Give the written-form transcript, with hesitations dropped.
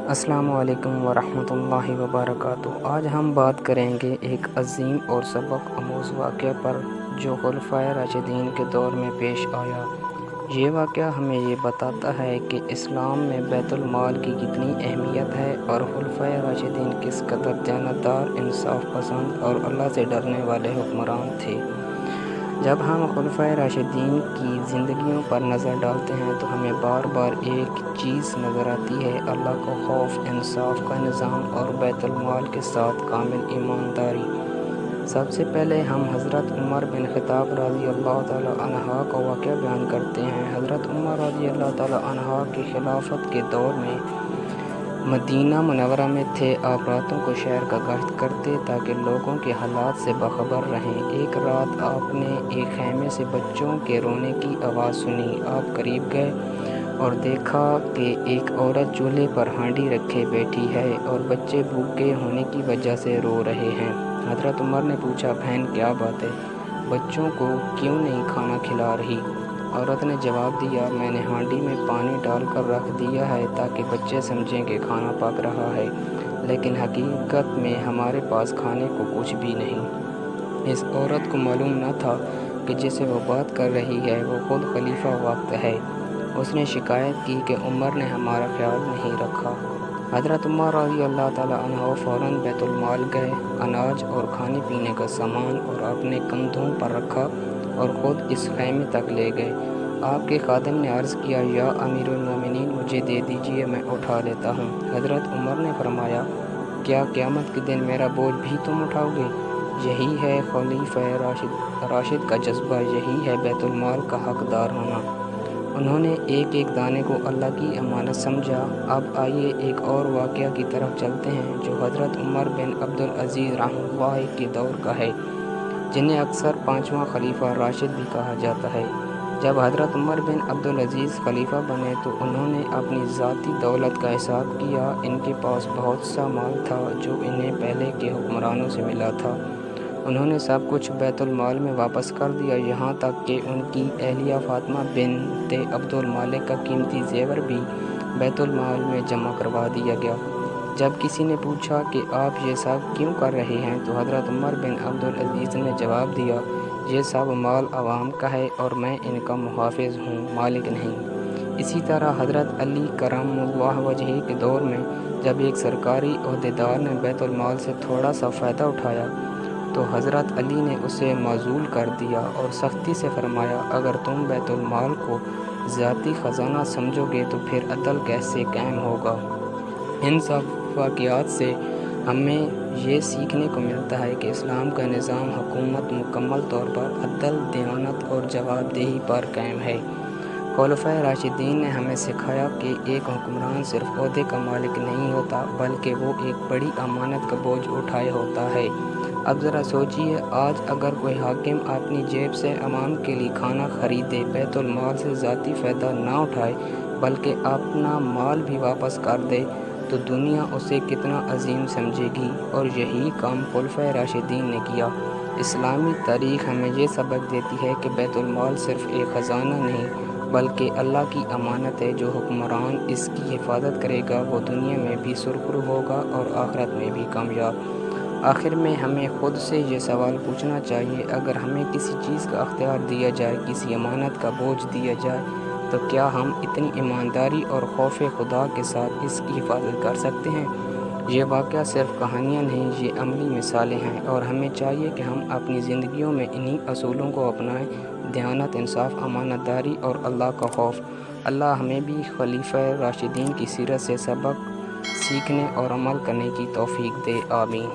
السلام علیکم ورحمۃ اللہ وبرکاتہ۔ آج ہم بات کریں گے ایک عظیم اور سبق آموز واقعہ پر جو خلفائے راشدین کے دور میں پیش آیا۔ یہ واقعہ ہمیں یہ بتاتا ہے کہ اسلام میں بیت المال کی کتنی اہمیت ہے اور خلفائے راشدین کس قدر دیانتدار، انصاف پسند اور اللہ سے ڈرنے والے حکمران تھے۔ جب ہم خلفائے راشدین کی زندگیوں پر نظر ڈالتے ہیں تو ہمیں بار بار ایک چیز نظر آتی ہے: اللہ کا خوف، انصاف کا نظام اور بیت المال کے ساتھ کامل ایمانداری۔ سب سے پہلے ہم حضرت عمر بن خطاب رضی اللہ تعالیٰ عنہ کا واقعہ بیان کرتے ہیں۔ حضرت عمر رضی اللہ تعالیٰ عنہ کی خلافت کے دور میں مدینہ منورہ میں تھے۔ آپ راتوں کو شہر کا گشت کرتے تاکہ لوگوں کے حالات سے باخبر رہیں۔ ایک رات آپ نے ایک خیمے سے بچوں کے رونے کی آواز سنی۔ آپ قریب گئے اور دیکھا کہ ایک عورت چولہے پر ہانڈی رکھے بیٹھی ہے اور بچے بھوکے ہونے کی وجہ سے رو رہے ہیں۔ حضرت عمر نے پوچھا، بہن کیا بات ہے؟ بچوں کو کیوں نہیں کھانا کھلا رہی؟ عورت نے جواب دیا، میں نے ہانڈی میں پانی ڈال کر رکھ دیا ہے تاکہ بچے سمجھیں کہ کھانا پک رہا ہے، لیکن حقیقت میں ہمارے پاس کھانے کو کچھ بھی نہیں۔ اس عورت کو معلوم نہ تھا کہ جسے وہ بات کر رہی ہے وہ خود خلیفہ وقت ہے۔ اس نے شکایت کی کہ عمر نے ہمارا خیال نہیں رکھا۔ حضرت عمر رضی اللہ تعالیٰ عنہ فوراً بیت المال گئے، اناج اور کھانے پینے کا سامان اور اپنے کندھوں پر رکھا اور خود اس خیمے تک لے گئے۔ آپ کے خادم نے عرض کیا، یا امیر المومنین مجھے دے دیجیے، میں اٹھا لیتا ہوں۔ حضرت عمر نے فرمایا، کیا قیامت کے دن میرا بوجھ بھی تم اٹھاؤ گے؟ یہی ہے خلیفہ راشد کا جذبہ، یہی ہے بیت المال کا حقدار ہونا۔ انہوں نے ایک ایک دانے کو اللہ کی امانت سمجھا۔ اب آئیے ایک اور واقعہ کی طرف چلتے ہیں جو حضرت عمر بن عبدالعزیز رحمہ اللہ کے دور کا ہے، جنہیں اکثر پانچواں خلیفہ راشد بھی کہا جاتا ہے۔ جب حضرت عمر بن عبدالعزیز خلیفہ بنے تو انہوں نے اپنی ذاتی دولت کا حساب کیا۔ ان کے پاس بہت سا مال تھا جو انہیں پہلے کے حکمرانوں سے ملا تھا۔ انہوں نے سب کچھ بیت المال میں واپس کر دیا، یہاں تک کہ ان کی اہلیہ فاطمہ بنت عبد المالک کا قیمتی زیور بھی بیت المال میں جمع کروا دیا گیا۔ جب کسی نے پوچھا کہ آپ یہ سب کیوں کر رہے ہیں تو حضرت عمر بن عبدالعزیز نے جواب دیا، یہ سب مال عوام کا ہے اور میں ان کا محافظ ہوں، مالک نہیں۔ اسی طرح حضرت علی کرم اللہ وجہہ کے دور میں جب ایک سرکاری عہدیدار نے بیت المال سے تھوڑا سا فائدہ اٹھایا تو حضرت علی نے اسے معزول کر دیا اور سختی سے فرمایا، اگر تم بیت المال کو ذاتی خزانہ سمجھو گے تو پھر عدل کیسے قائم ہوگا؟ ان سب واقعات سے ہمیں یہ سیکھنے کو ملتا ہے کہ اسلام کا نظام حکومت مکمل طور پر عدل، دیانت اور جواب دہی پر قائم ہے۔ خلفائے راشدین نے ہمیں سکھایا کہ ایک حکمران صرف عہدے کا مالک نہیں ہوتا بلکہ وہ ایک بڑی امانت کا بوجھ اٹھائے ہوتا ہے۔ اب ذرا سوچئے، آج اگر کوئی حاکم اپنی جیب سے عوام کے لیے کھانا خریدے، بیت المال سے ذاتی فائدہ نہ اٹھائے بلکہ اپنا مال بھی واپس کر دے تو دنیا اسے کتنا عظیم سمجھے گی، اور یہی کام خلفائے راشدین نے کیا۔ اسلامی تاریخ ہمیں یہ سبق دیتی ہے کہ بیت المال صرف ایک خزانہ نہیں بلکہ اللہ کی امانت ہے۔ جو حکمران اس کی حفاظت کرے گا وہ دنیا میں بھی سرخرو ہوگا اور آخرت میں بھی کامیاب۔ آخر میں ہمیں خود سے یہ سوال پوچھنا چاہیے، اگر ہمیں کسی چیز کا اختیار دیا جائے، کسی امانت کا بوجھ دیا جائے تو کیا ہم اتنی ایمانداری اور خوف خدا کے ساتھ اس کی حفاظت کر سکتے ہیں؟ یہ واقعہ صرف کہانیاں نہیں، یہ عملی مثالیں ہیں، اور ہمیں چاہیے کہ ہم اپنی زندگیوں میں انہی اصولوں کو اپنائیں: دیانت، انصاف، امانت داری اور اللہ کا خوف۔ اللہ ہمیں بھی خلفائے راشدین کی سیرت سے سبق سیکھنے اور عمل کرنے کی توفیق دے، آمین۔